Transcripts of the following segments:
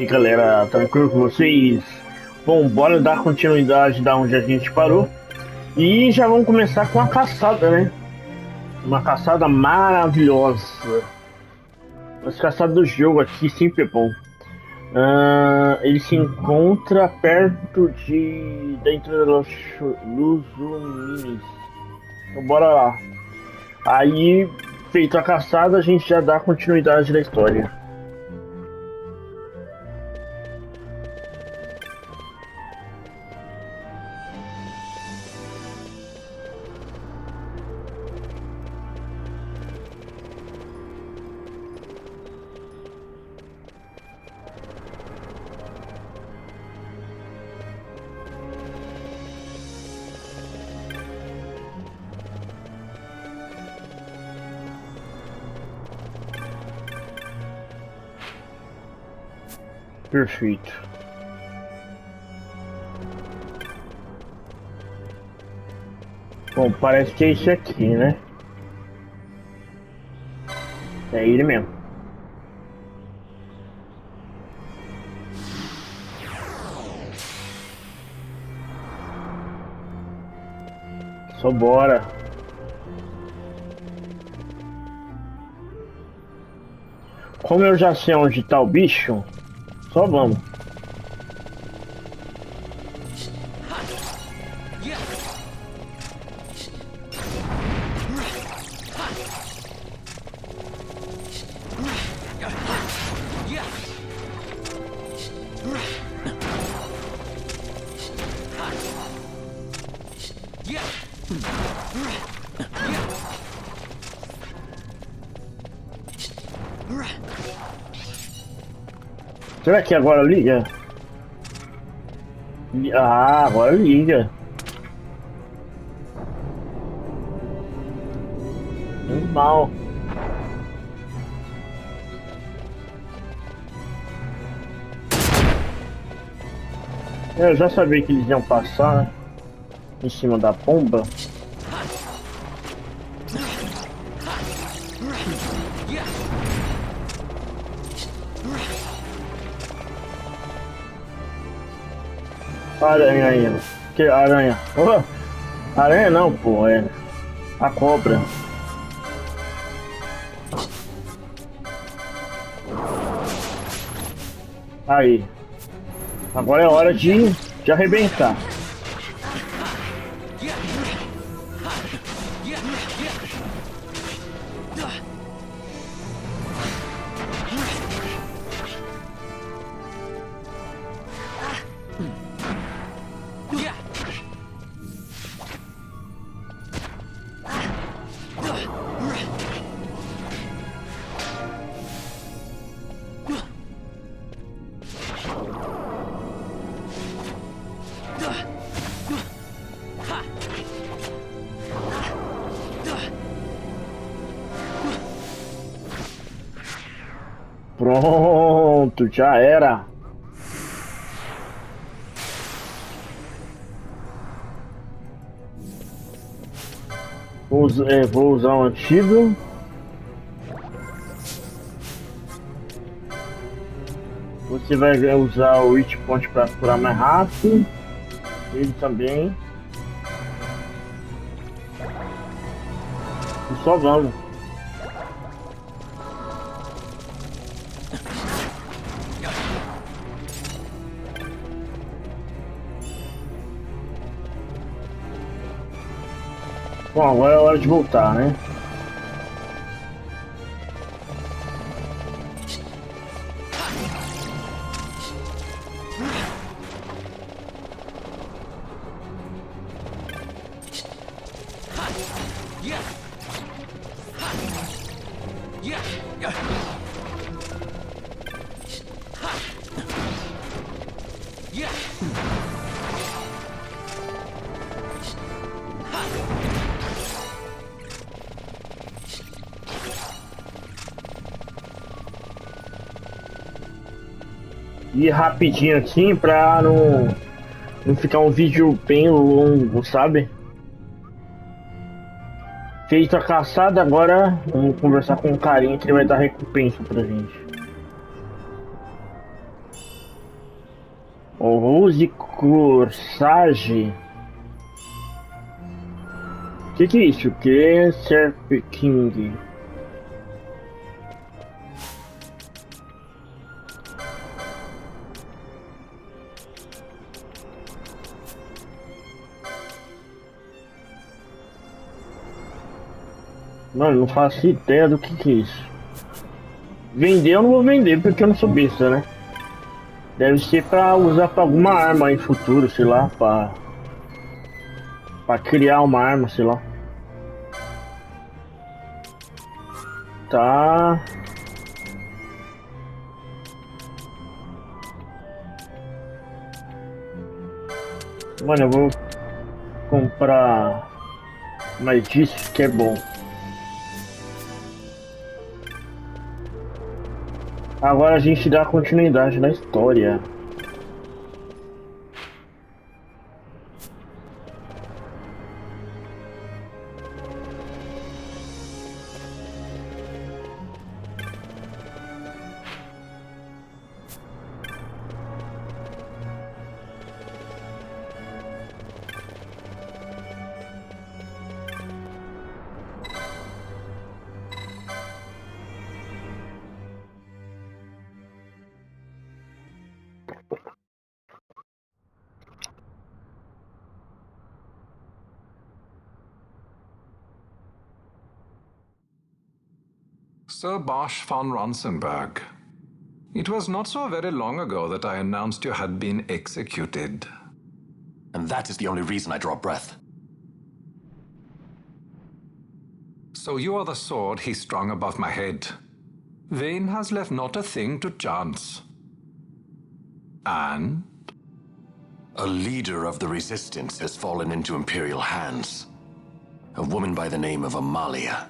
E aí, galera, tranquilo com vocês? Bom, bora dar continuidade da onde a gente parou. E já vamos começar com a caçada, né? Uma caçada maravilhosa. As caçadas do jogo aqui sempre é bom. Ele se encontra perto da entrada dos Luzuminis. Então bora lá. Aí, feito a caçada, a gente já dá continuidade da história. Perfeito. Bom, parece que é esse aqui, né? É ele mesmo. Só bora. Como eu já sei onde tá o bicho, só vamos. Será que agora liga? Ah, agora liga. Normal. Eu já sabia que eles iam passar, né? Em cima da pomba. Aranha aí. Que aranha? Oh, aranha não, pô, é a cobra. Aí. Agora é hora de arrebentar. Pronto, já era. Vou usar um antídoto. Você vai usar o Hit Point para curar mais rápido. Ele também. E só vamos. Bom, agora é hora de voltar, né? E rapidinho assim pra não ficar um vídeo bem longo, sabe? Feito a caçada, agora vamos conversar com o carinha que ele vai dar recompensa pra gente. Rose Corsage. Que é isso? Que é Serp King? Mano, não faço ideia do que é isso. Vender eu não vou vender porque eu não sou besta, né? Deve ser pra usar pra alguma arma aí futuro, sei lá, pra criar uma arma, sei lá. Tá. Mano, eu vou comprar mais disso que é bom. Agora a gente dá continuidade na história. Sir Bosch von Ronsenberg. It was not so very long ago that I announced you had been executed. And that is the only reason I draw breath. So you are the sword he strung above my head. Vane has left not a thing to chance. And? A leader of the resistance has fallen into Imperial hands. A woman by the name of Amalia.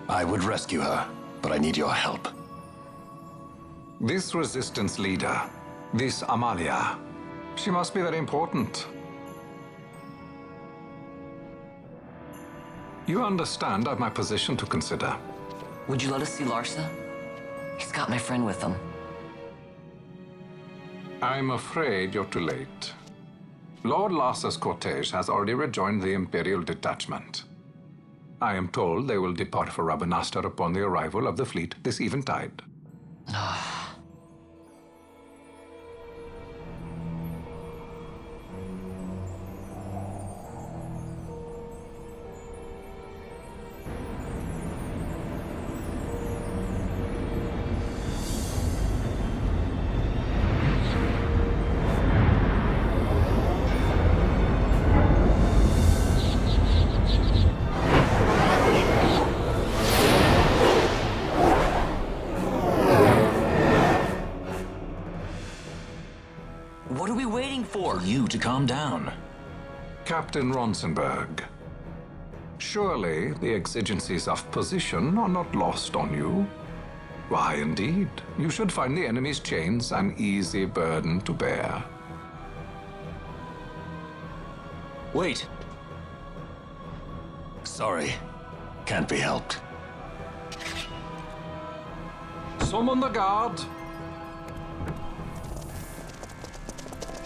I would rescue her, but I need your help. This resistance leader, this Amalia, she must be very important. You understand I've my position to consider. Would you let us see Larsa? He's got my friend with him. I'm afraid you're too late. Lord Larsa's cortege has already rejoined the Imperial detachment. I am told they will depart for Rabanastre upon the arrival of the fleet this eventide. What are we waiting for? You to calm down. Captain Ronsenberg, surely the exigencies of position are not lost on you. Why, indeed, you should find the enemy's chains an easy burden to bear. Wait. Sorry. Can't be helped. Summon the guard.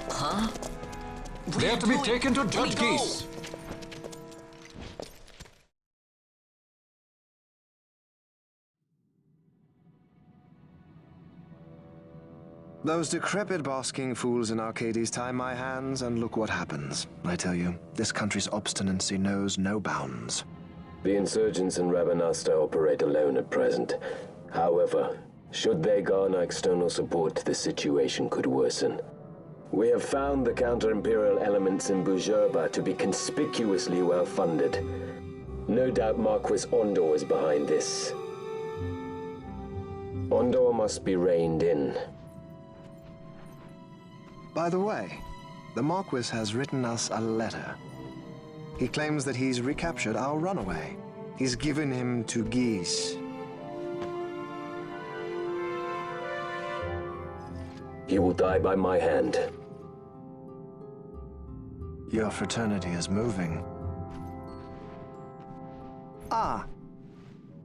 Huh? They are to be taken to Judge Ghis. Those decrepit basking fools in Arcades tie my hands, and look what happens. I tell you, this country's obstinacy knows no bounds. The insurgents in Rabanastre operate alone at present. However, should they garner external support, the situation could worsen. We have found the counter-imperial elements in Bujerba to be conspicuously well-funded. No doubt Marquis Ondor is behind this. Ondor must be reined in. By the way, the Marquis has written us a letter. He claims that he's recaptured our runaway. He's given him to Ghis. He will die by my hand. Your fraternity is moving. Ah!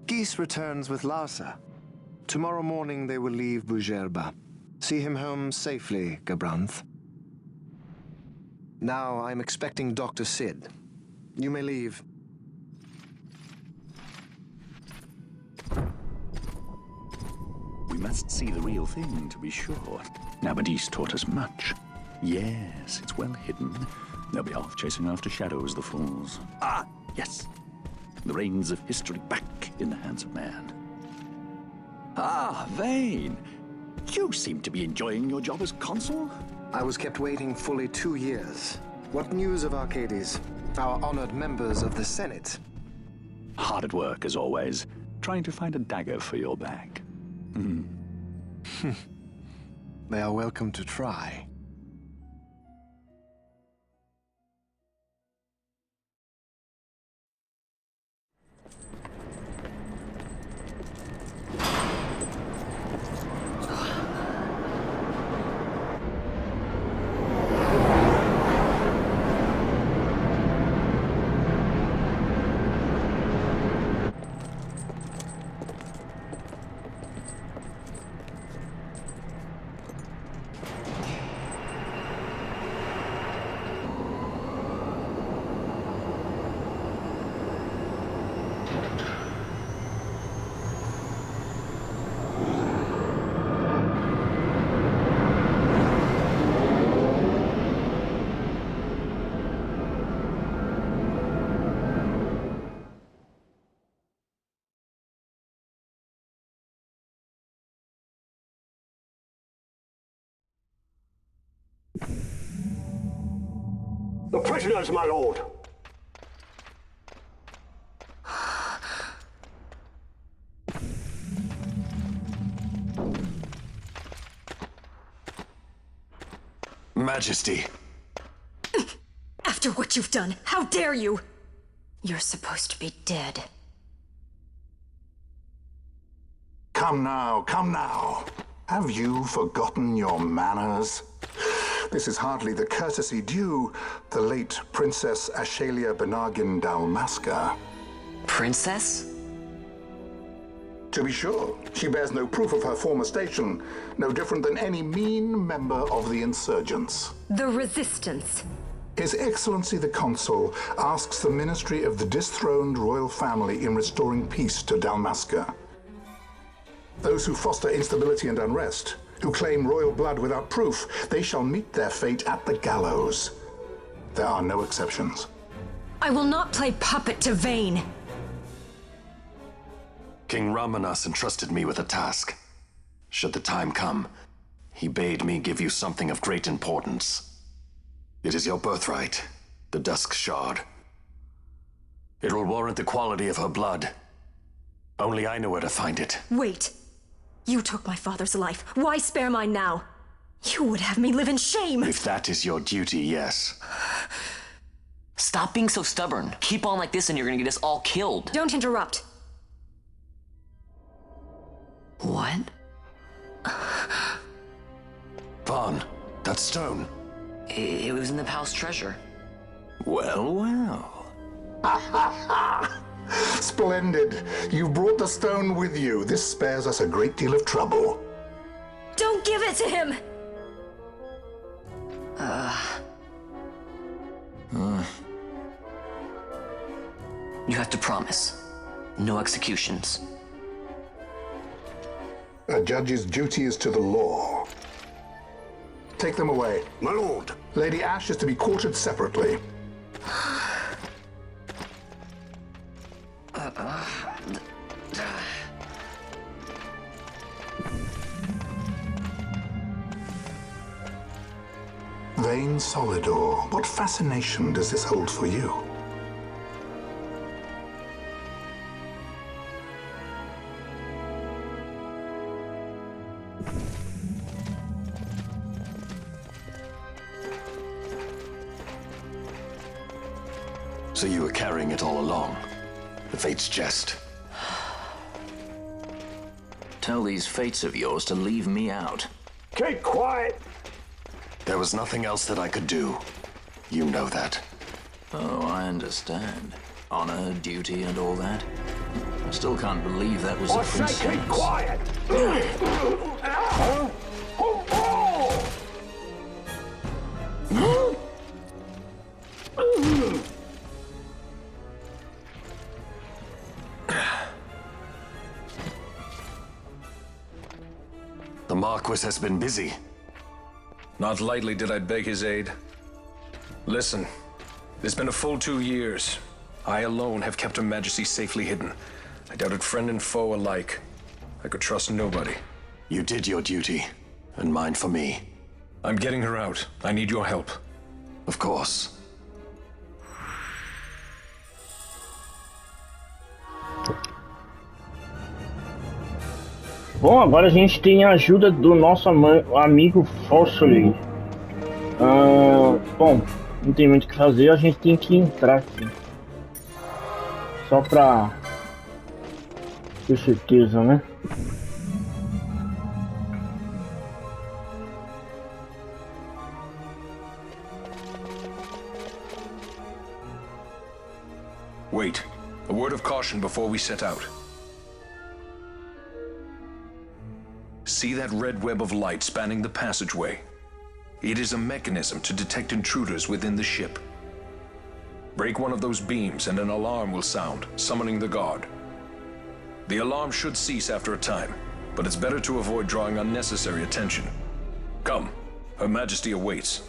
Ghis returns with Larsa. Tomorrow morning they will leave Bujerba. See him home safely, Gabranth. Now I'm expecting Dr. Sid. You may leave. We must see the real thing, to be sure. Now, Ghis taught us much. Yes, it's well hidden. They'll be off chasing after shadows, the fools. Ah, yes. The reins of history back in the hands of man. Ah, Vane. You seem to be enjoying your job as consul. I was kept waiting fully 2 years. What news of Arcades? Our honored members of the Senate? Hard at work, as always, trying to find a dagger for your back. They are welcome to try. The prisoners, my lord! Majesty. After what you've done, how dare you? You're supposed to be dead. Come now, come now. Have you forgotten your manners? This is hardly the courtesy due the late Princess Ashalia Benargin Dalmasca. Princess? To be sure, she bears no proof of her former station, no different than any mean member of the insurgents. The Resistance. His Excellency the Consul asks the Ministry of the dethroned royal family in restoring peace to Dalmasca. Those who foster instability and unrest, who claim royal blood without proof, they shall meet their fate at the gallows. There are no exceptions. I will not play puppet to Vane. King Ramanas entrusted me with a task. Should the time come, he bade me give you something of great importance. It is your birthright, the Dusk Shard. It will warrant the quality of her blood. Only I know where to find it. Wait. You took my father's life. Why spare mine now? You would have me live in shame. If that is your duty, yes. Stop being so stubborn. Keep on like this and you're gonna get us all killed. Don't interrupt. What? Vaughn, that stone. It was in the palace treasure. Well, well. Splendid. You've brought the stone with you. This spares us a great deal of trouble. Don't give it to him! You have to promise. No executions. A judge's duty is to the law. Take them away. My lord! Lady Ash is to be quartered separately. Vane Solidor, what fascination does this hold for you? So you were carrying it all along. The Fate's jest. Tell these fates of yours to leave me out. Keep quiet! There was nothing else that I could do. You know that. Oh, I understand. Honor, duty, and all that. I still can't believe that was I a say keep princess. quiet! Marquis has been busy. Not lightly did I beg his aid. Listen, it's been a full 2 years. I alone have kept Her Majesty safely hidden. I doubted friend and foe alike. I could trust nobody. You did your duty, and mine for me. I'm getting her out. I need your help. Of course. Bom, agora a gente tem a ajuda do nosso amigo Fossil. Bom, não tem muito o que fazer, a gente tem que entrar aqui. Só pra ter certeza, né? Wait. A word of caution before we set out. See that red web of light spanning the passageway? It is a mechanism to detect intruders within the ship. Break one of those beams and an alarm will sound, summoning the guard. The alarm should cease after a time, but it's better to avoid drawing unnecessary attention. Come, Her Majesty awaits.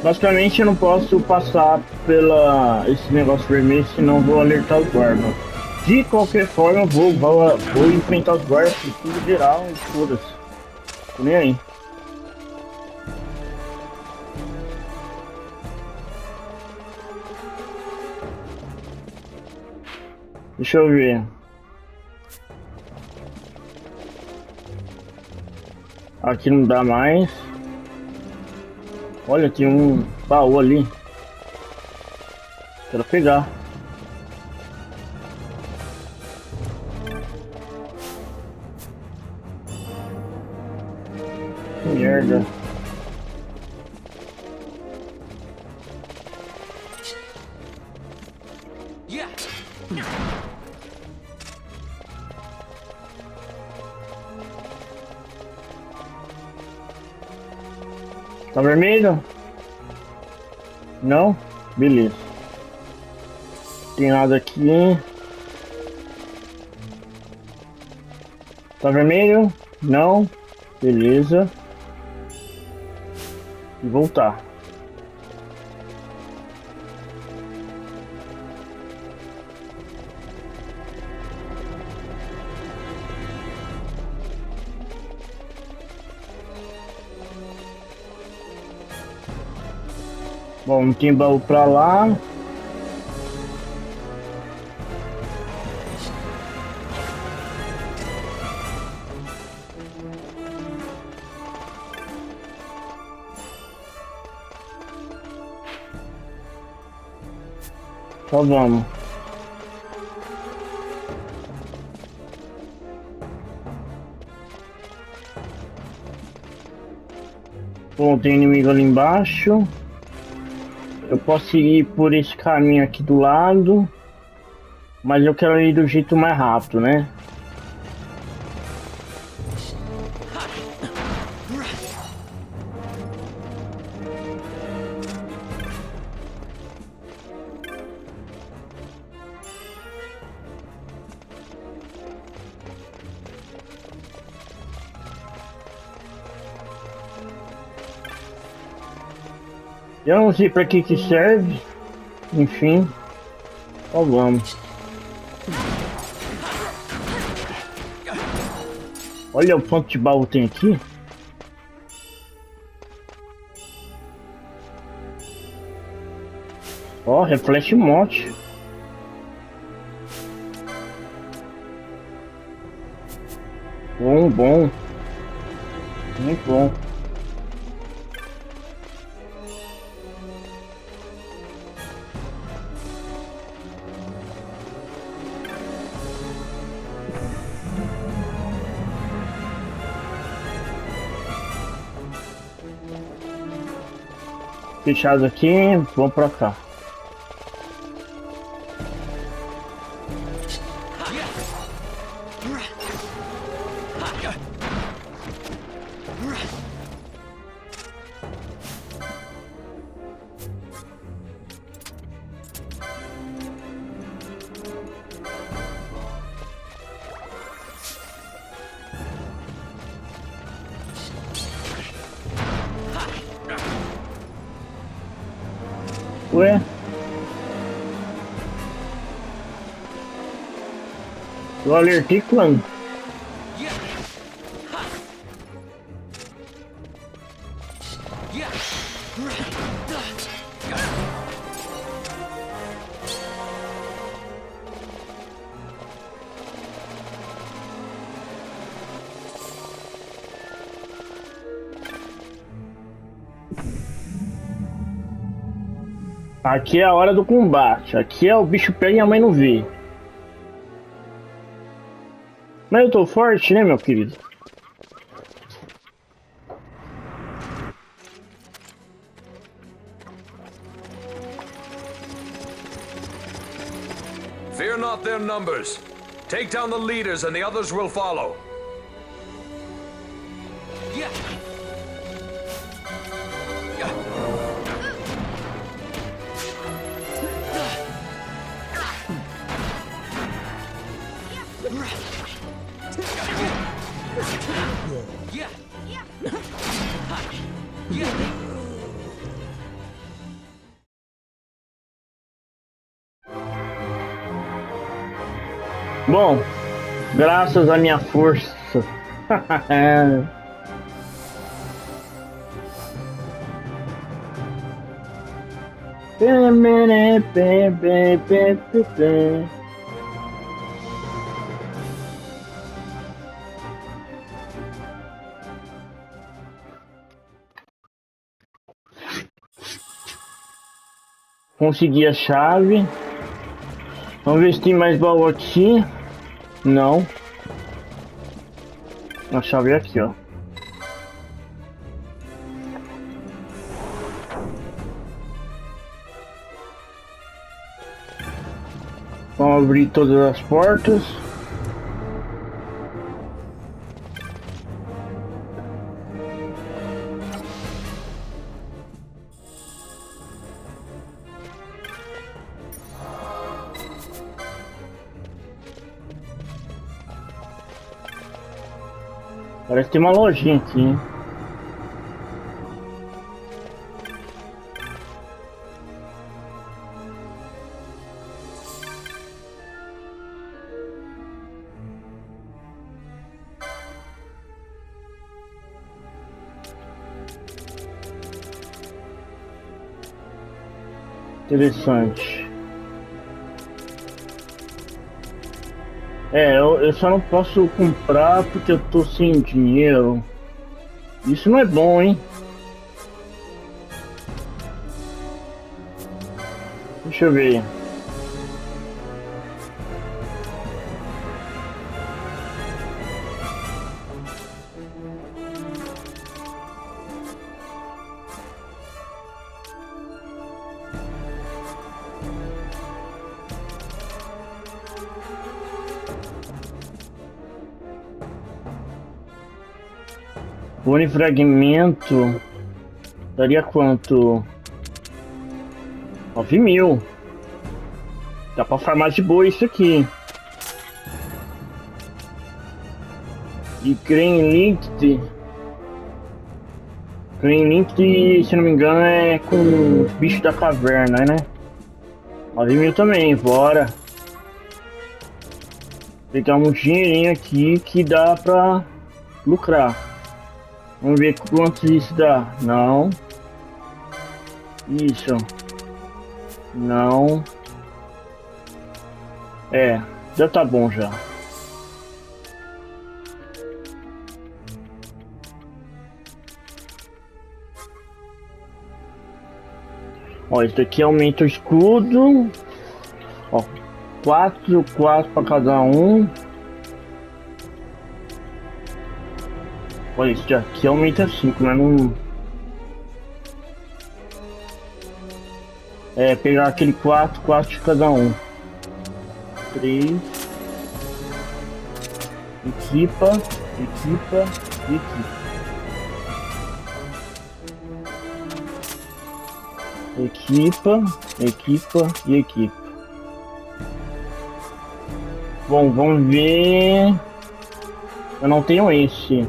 Basicamente eu não posso passar pela esse negócio vermelho, senão vou alertar os guardas. De qualquer forma vou enfrentar os guardas em tudo geral e foda-se. Tô nem aí. Deixa eu ver. Aqui não dá mais. Olha, tem um baú ali. Quero pegar. Que merda. Tá vermelho? Não? Beleza. Tem nada aqui. Tá vermelho? Não? Beleza. E voltar. Bom, não tem baú pra lá. Então vamos. Bom, tem inimigo ali embaixo. Eu posso ir por esse caminho aqui do lado, mas eu quero ir do jeito mais rápido, né? Eu não sei pra que serve, enfim, ó, vamos. Olha o quanto de baú tem aqui. Ó, reflete um monte. Bom, muito bom. Fechado aqui, vamos pra cá. Ué? Eu alertei quando? Aqui é a hora do combate. Aqui é o bicho pega e a mãe não vê. Mas eu tô forte, né, meu querido? Fear not their numbers. Take down the leaders and the others will follow. Bom, graças à minha força. Consegui a chave. Vamos ver se tem mais baú aqui. Não. A chave é aqui, ó. Vamos abrir todas as portas. Parece que tem uma lojinha aqui, hein? Interessante. Eu só não posso comprar porque eu tô sem dinheiro. Isso não é bom, hein? Deixa eu ver. Bone fragmento daria quanto? 9.000. Dá pra farmar de boa isso aqui. E Crane Linked. Crane Linked, se não me engano, é com os bichos da caverna, né? 9.000 também, bora. Pegar um dinheirinho aqui que dá pra lucrar. Vamos ver quanto isso dá. Não. Isso. Não. Já tá bom já. Ó, isso daqui aumenta o escudo. Ó, 4 para cada um. Olha, isso aqui aumenta 5, mas não... pegar aquele 4 de cada um. 3. Equipa e equipa. Equipa e equipa. Bom, vamos ver... Eu não tenho esse.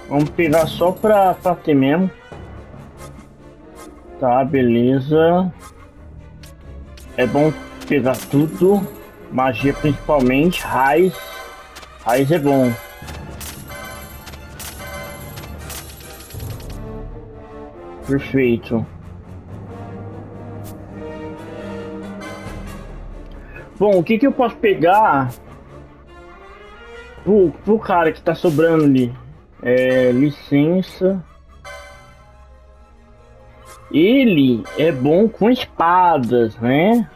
Vamos pegar só pra ter mesmo. Tá, beleza. É bom pegar tudo. Magia principalmente. Raiz. Raiz é bom. Perfeito. Bom, o que que eu posso pegar pro cara que tá sobrando ali? Licença. Ele é bom com espadas, né?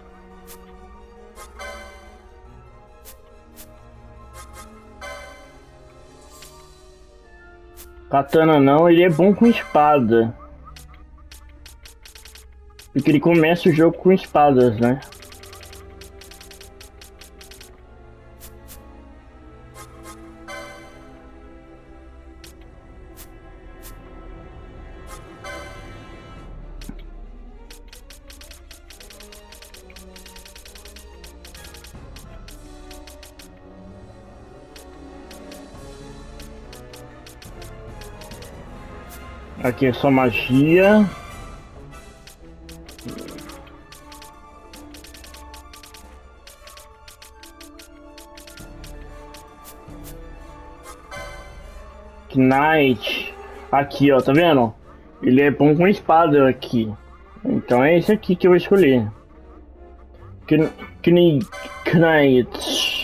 Katana não, ele é bom com espada. Porque ele começa o jogo com espadas, né? Aqui é só magia. Knight. Aqui, ó, tá vendo? Ele é bom com espada aqui. Então é esse aqui que eu vou escolher. Knight.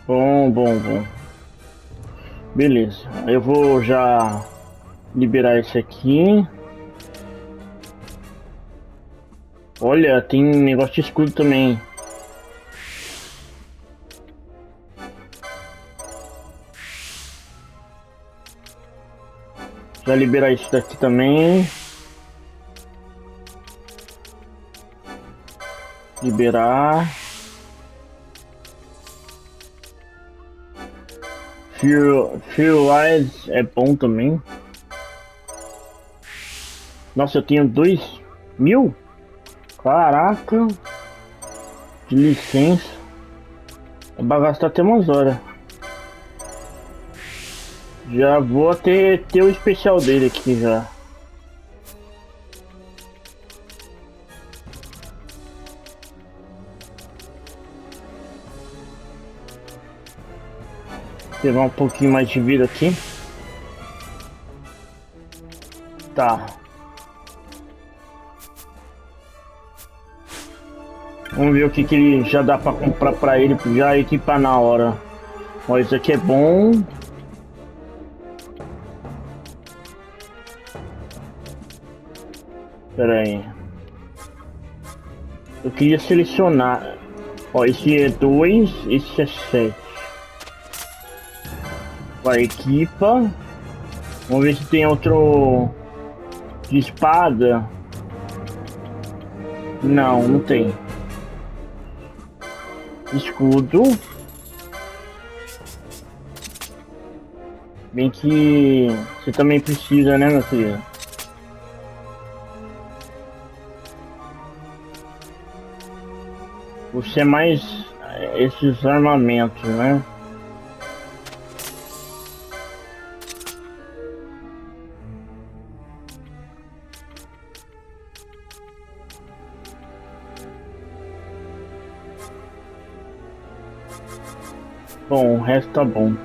Bom. Beleza. Eu vou já liberar esse aqui. Olha, tem negócio de escudo também. Já liberar isso daqui também. Liberar. Fear Eyes é bom também. Nossa, eu tenho 2.000? Caraca. De licença. Vai gastar até umas horas. Já vou ter o especial dele aqui já. Pegar um pouquinho mais de vida aqui. Tá. Vamos ver o que ele já dá pra comprar pra ele, já equipar na hora. Ó, isso aqui é bom. Pera aí. Eu queria selecionar. Ó, esse é 2, esse é 7. Vai, equipa. Vamos ver se tem outro de espada. Não tem. Escudo. Bem que você também precisa, né, meu filho? Você é mais esses armamentos, né? Bom, o resto tá bom.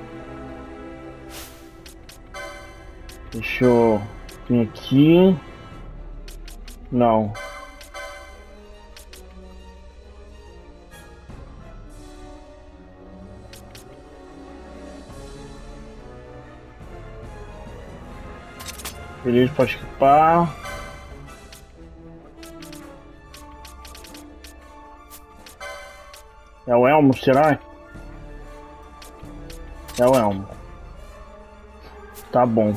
Deixa eu vir aqui. Não. Beleza, pode equipar. É o elmo, será? É o elmo. Tá bom.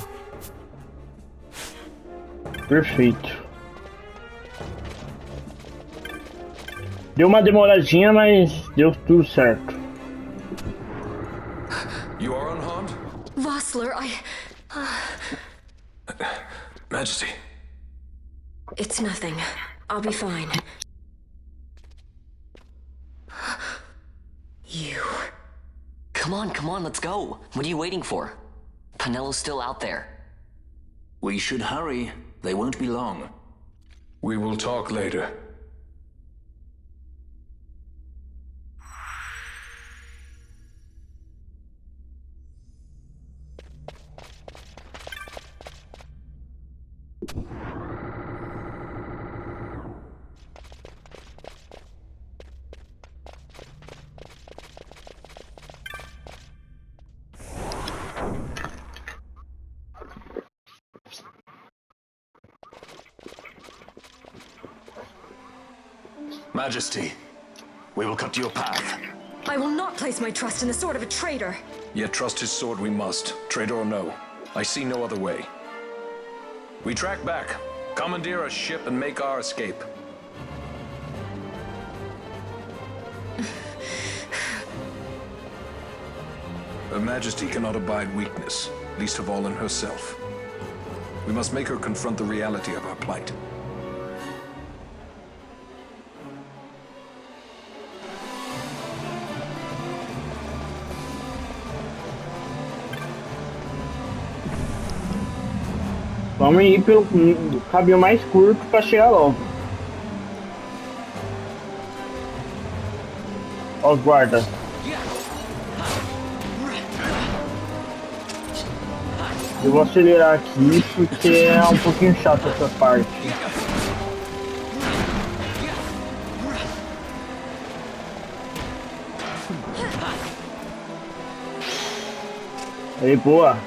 Perfeito. Deu uma demoradinha, mas deu tudo certo. You are unharmed? Vossler, Majesty. It's nothing. I'll be fine. come on, let's go. What are you waiting for? Penello's still out there. We should hurry. They won't be long. We will talk later. Majesty, we will cut your path. I will not place my trust in the sword of a traitor. Yet trust his sword we must, traitor or no. I see no other way. We track back, commandeer a ship and make our escape. Her Majesty cannot abide weakness, least of all in herself. We must make her confront the reality of our plight. Vamos ir pelo caminho mais curto para chegar logo. Ó os guardas. Eu vou acelerar aqui porque é um pouquinho chato essa parte. Aí, boa.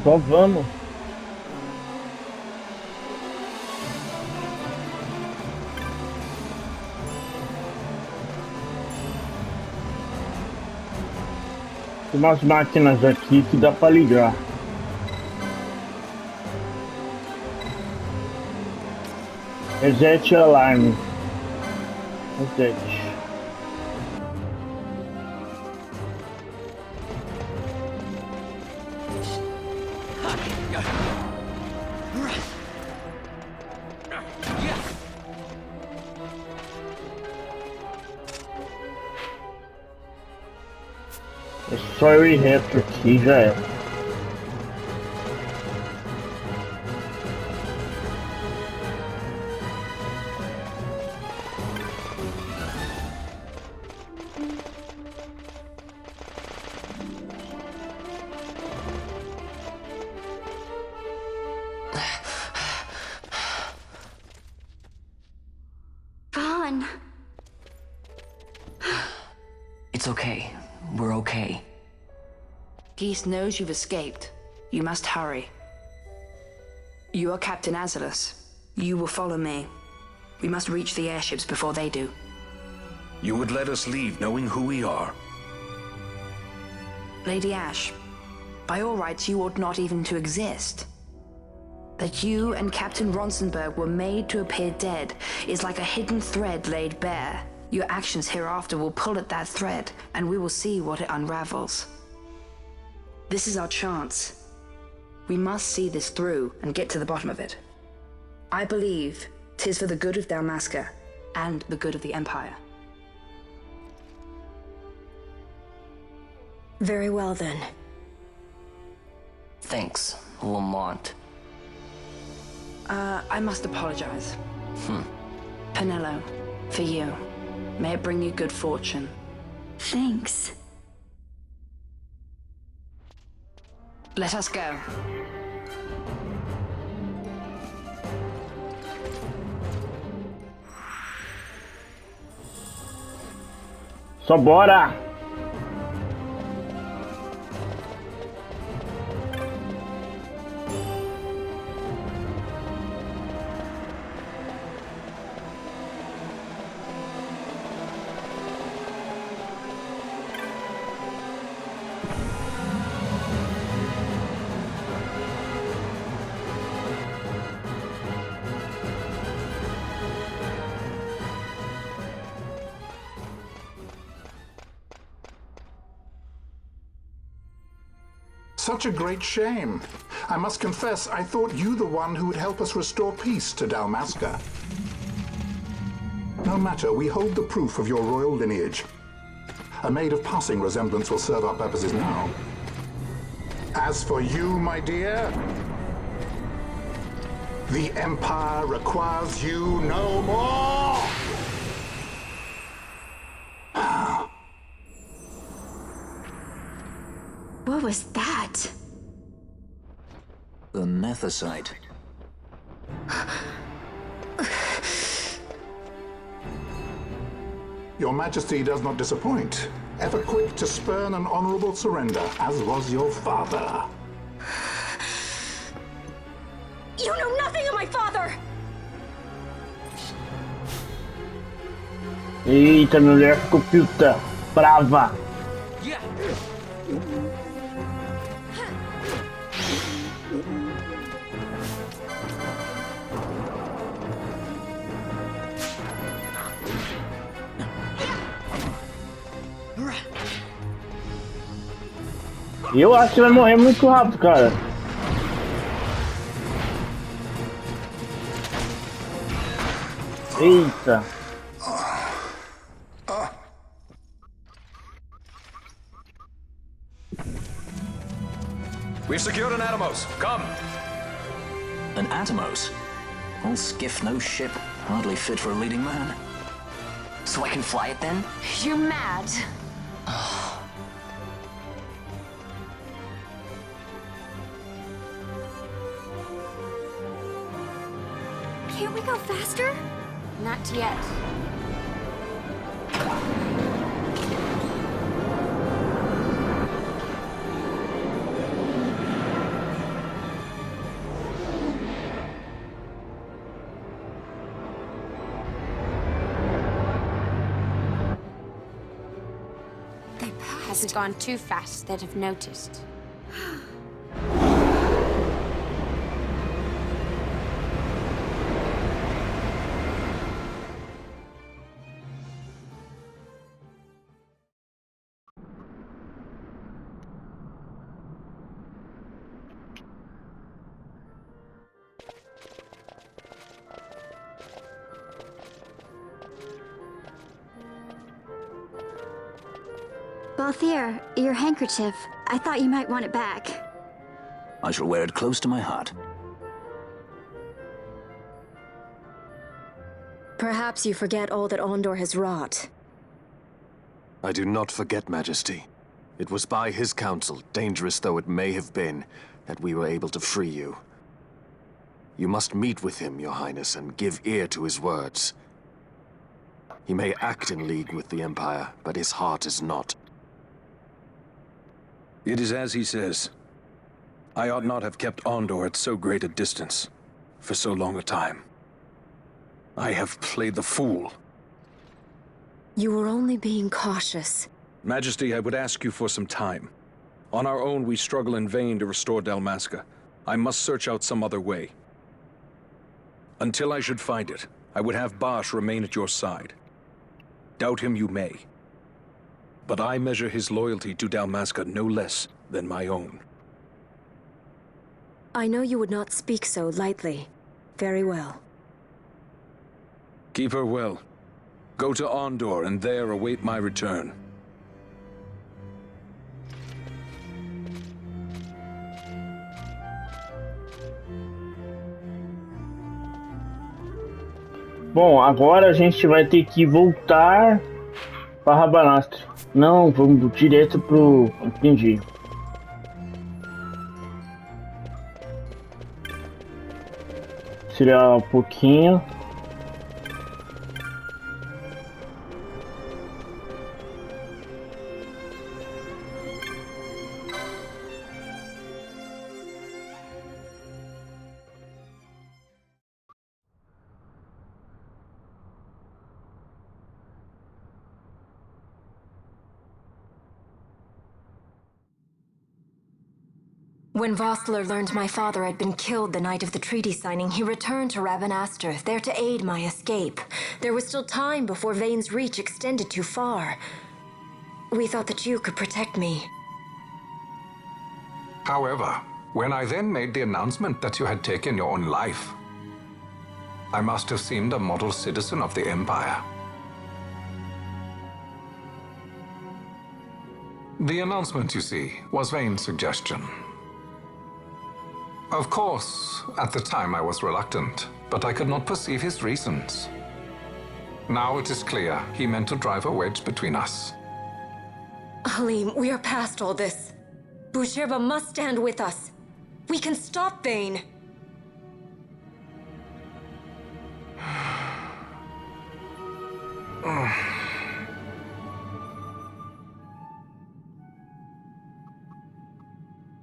Só vamos. Tem umas máquinas aqui que dá para ligar. Reset alarme. Reset. É só eu ir reto aqui já é. Vaughn. It's okay. We're okay. Ghis knows you've escaped. You must hurry. You are Captain Azalus. You will follow me. We must reach the airships before they do. You would let us leave knowing who we are? Lady Ash, by all rights you ought not even to exist. That you and Captain Ronsenberg were made to appear dead is like a hidden thread laid bare. Your actions hereafter will pull at that thread, and we will see what it unravels. This is our chance. We must see this through and get to the bottom of it. I believe 'tis for the good of Dalmasca and the good of the Empire. Very well then. Thanks, Lamont. I must apologize. Penello, for you. May it bring you good fortune. Thanks. Let us go. Só bora! Such a great shame. I must confess, I thought you the one who would help us restore peace to Dalmasca. No matter, we hold the proof of your royal lineage. A maid of passing resemblance will serve our purposes now. As for you, my dear, the Empire requires you no more! What was that? The Nethicite. Your Majesty does not disappoint. Ever quick to spurn an honorable surrender, as was your father. You know nothing of my father! Eita, mulher ficou puta, brava. Eu acho que vai morrer muito rápido, cara. Eita. We've secured an Atomos. Come. An Atomos? Old skiff, no ship. Hardly fit for a leading man. So I can fly it then? You're mad. Can't we go faster? Not yet. Hasn't gone too fast that I've noticed. Balthier, your handkerchief. I thought you might want it back. I shall wear it close to my heart. Perhaps you forget all that Ondor has wrought. I do not forget, Majesty. It was by his counsel, dangerous though it may have been, that we were able to free you. You must meet with him, Your Highness, and give ear to his words. He may act in league with the Empire, but his heart is not. It is as he says. I ought not have kept Ondor at so great a distance for so long a time. I have played the fool. You were only being cautious. Majesty, I would ask you for some time. On our own, we struggle in vain to restore Dalmasca. I must search out some other way. Until I should find it, I would have Bosch remain at your side. Doubt him you may. But I measure his loyalty to Dalmasca no less than my own. I know you would not speak so lightly. Very well. Keep her well. Go to Ondor and there await my return. Bom, agora a gente vai ter que voltar para Rabanastre. Não, vamos direto pro... Entendi. Tirar um pouquinho. When Vossler learned my father had been killed the night of the treaty signing, he returned to Rabanastre, there to aid my escape. There was still time before Vane's reach extended too far. We thought that you could protect me. However, when I then made the announcement that you had taken your own life, I must have seemed a model citizen of the Empire. The announcement, you see, was Vane's suggestion. Of course, at the time I was reluctant, but I could not perceive his reasons. Now it is clear he meant to drive a wedge between us. Halim, we are past all this. Boucherba must stand with us. We can stop Vane.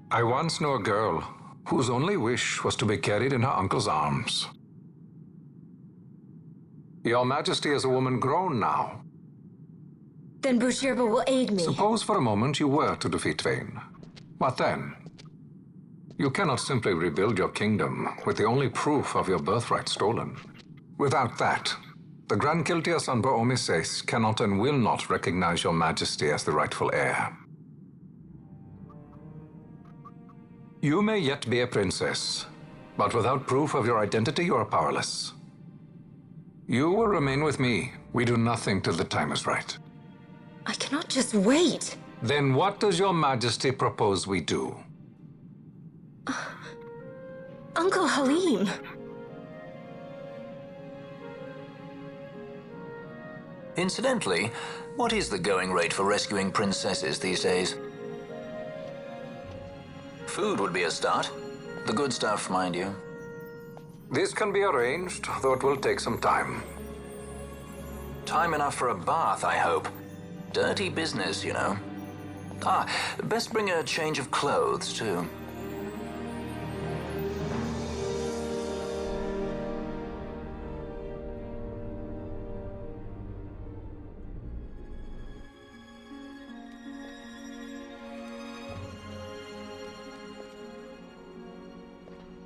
I once knew a girl whose only wish was to be carried in her uncle's arms. Your Majesty is a woman grown now. Then Boucherba will aid me. Suppose for a moment you were to defeat Vane. What then? You cannot simply rebuild your kingdom with the only proof of your birthright stolen. Without that, the Grand Kiltias on Bo-Omises cannot and will not recognize your Majesty as the rightful heir. You may yet be a princess, but without proof of your identity, you are powerless. You will remain with me. We do nothing till the time is right. I cannot just wait. Then what does your Majesty propose we do? Uncle Halim. Incidentally, what is the going rate for rescuing princesses these days? Food would be a start. The good stuff, mind you. This can be arranged, though it will take some time. Time enough for a bath, I hope. Dirty business, you know. Best bring a change of clothes, too.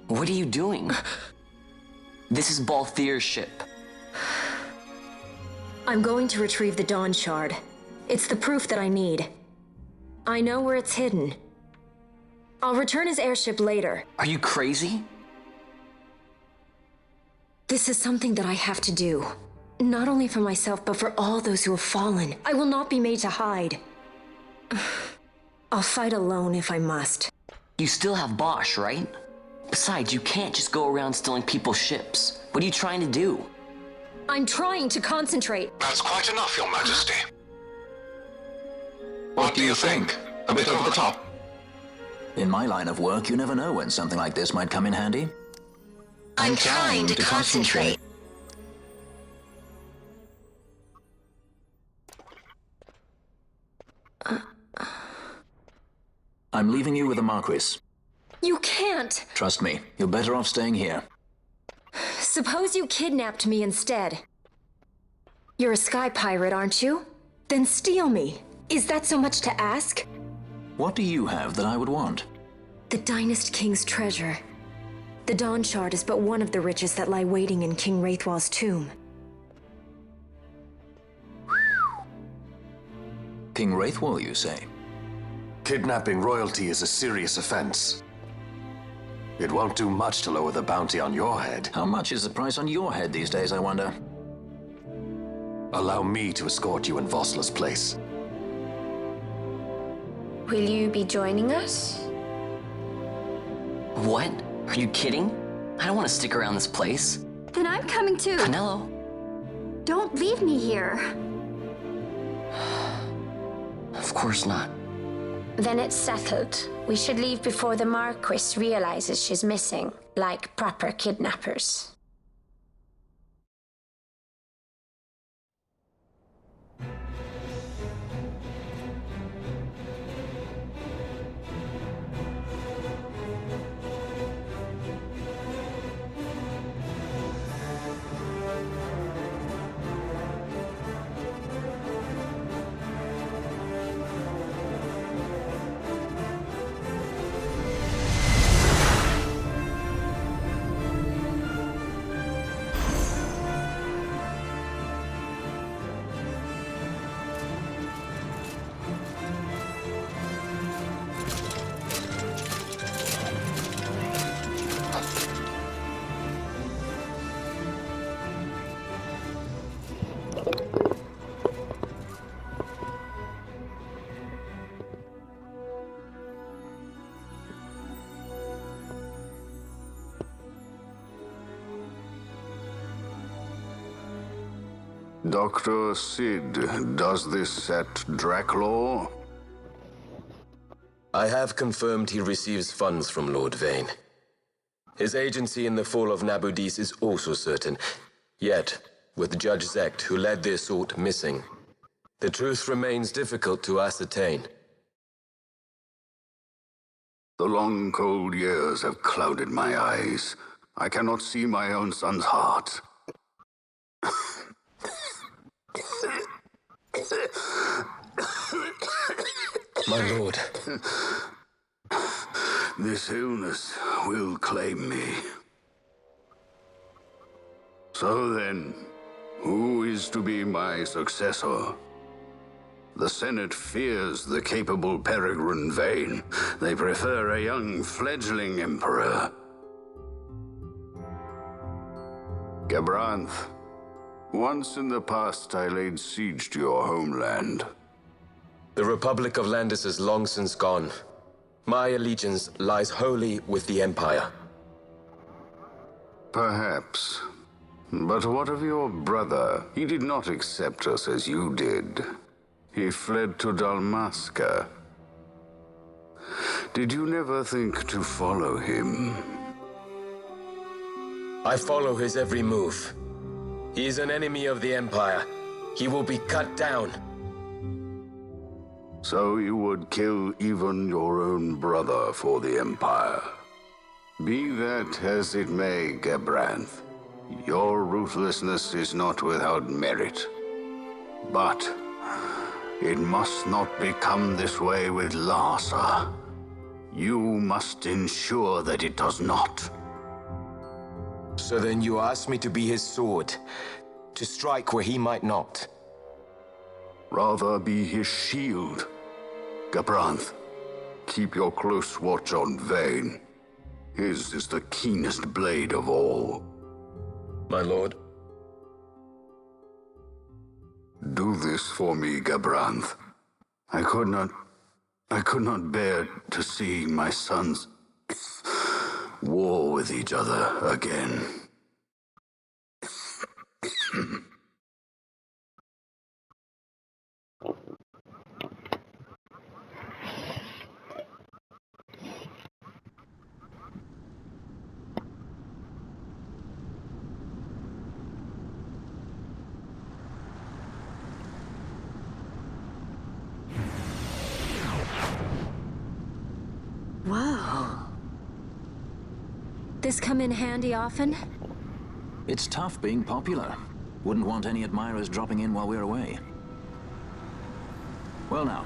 What are you doing? This is Balthier's ship. I'm going to retrieve the Dawn Shard. It's the proof that I need. I know where it's hidden. I'll return his airship later. Are you crazy? This is something that I have to do. Not only for myself, but for all those who have fallen. I will not be made to hide. I'll fight alone if I must. You still have Bosch, right? Besides, you can't just go around stealing people's ships. What are you trying to do? I'm trying to concentrate. That's quite enough, Your Majesty. What do you think? A bit over the top? In my line of work, you never know when something like this might come in handy. I'm trying to concentrate. I'm leaving you with the Marquis. You can't! Trust me, you're better off staying here. Suppose you kidnapped me instead. You're a sky pirate, aren't you? Then steal me. Is that so much to ask? What do you have that I would want? The Dynast King's treasure. The Dawn Shard is but one of the riches that lie waiting in King Wraithwall's tomb. King Wraithwall, you say? Kidnapping royalty is a serious offense. It won't do much to lower the bounty on your head. How much is the price on your head these days, I wonder? Allow me to escort you in Vosla's place. Will you be joining us? What? Are you kidding? I don't want to stick around this place. Then I'm coming too. Canelo? Don't leave me here. Of course not. Then it's settled. We should leave before the Marquis realizes she's missing, like proper kidnappers. Dr. Sid, does this set Draclaw? I have confirmed he receives funds from Lord Vane. His agency in the fall of Nabudis is also certain. Yet, with Judge Zecht, who led the assault, missing, the truth remains difficult to ascertain. The long, cold years have clouded my eyes. I cannot see my own son's heart. My lord. This illness will claim me. So then, who is to be my successor? The Senate fears the capable Peregrine Vane. They prefer a young, fledgling emperor. Gabranth, once in the past I laid siege to your homeland. The Republic of Landis is long since gone. My allegiance lies wholly with the Empire. Perhaps. But what of your brother? He did not accept us as you did. He fled to Dalmasca. Did you never think to follow him? I follow his every move. He is an enemy of the Empire. He will be cut down. So you would kill even your own brother for the Empire. Be that as it may, Gabranth, your ruthlessness is not without merit. But it must not become this way with Larsa. You must ensure that it does not. So then you ask me to be his sword, to strike where he might not. Rather be his shield. Gabranth, keep your close watch on Vane. His is the keenest blade of all. My lord. Do this for me, Gabranth. I could not bear to see my sons war with each other again. Whoa. This come in handy often? It's tough being popular. Wouldn't want any admirers dropping in while we're away. Well now,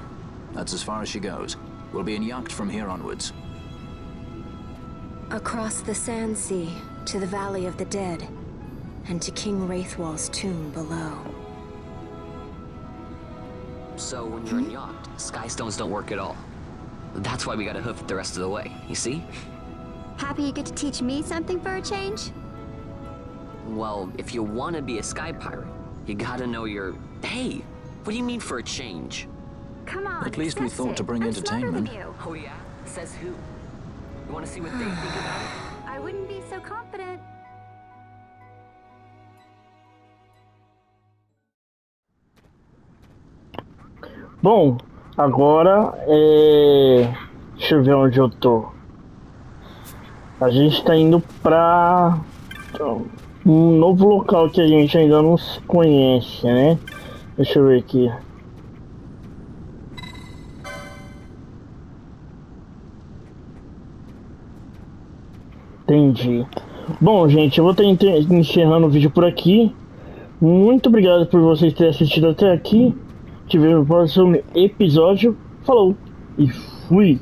that's as far as she goes. We'll be in yacht from here onwards. Across the Sand Sea, to the Valley of the Dead, and to King Wraithwall's tomb below. So when you're in yacht, skystones don't work at all. That's why we gotta hoof it the rest of the way, you see? Happy you get to teach me something for a change? Well, if you want to be a sky pirate, you gotta know your... Hey, what do you mean for a change? Come on, At least we accept thought to it. bring I'm entertainment. smarter than you. Oh yeah? Says who? You wanna see what they think about it? I wouldn't be so confident. Bom, agora deixa eu ver onde eu tô. A gente tá indo pra um novo local que a gente ainda não se conhece, né? Deixa eu ver aqui. Entendi. Bom, gente, eu vou estar encerrando o vídeo por aqui. Muito obrigado por vocês terem assistido até aqui. Te vejo no próximo episódio. Falou e fui!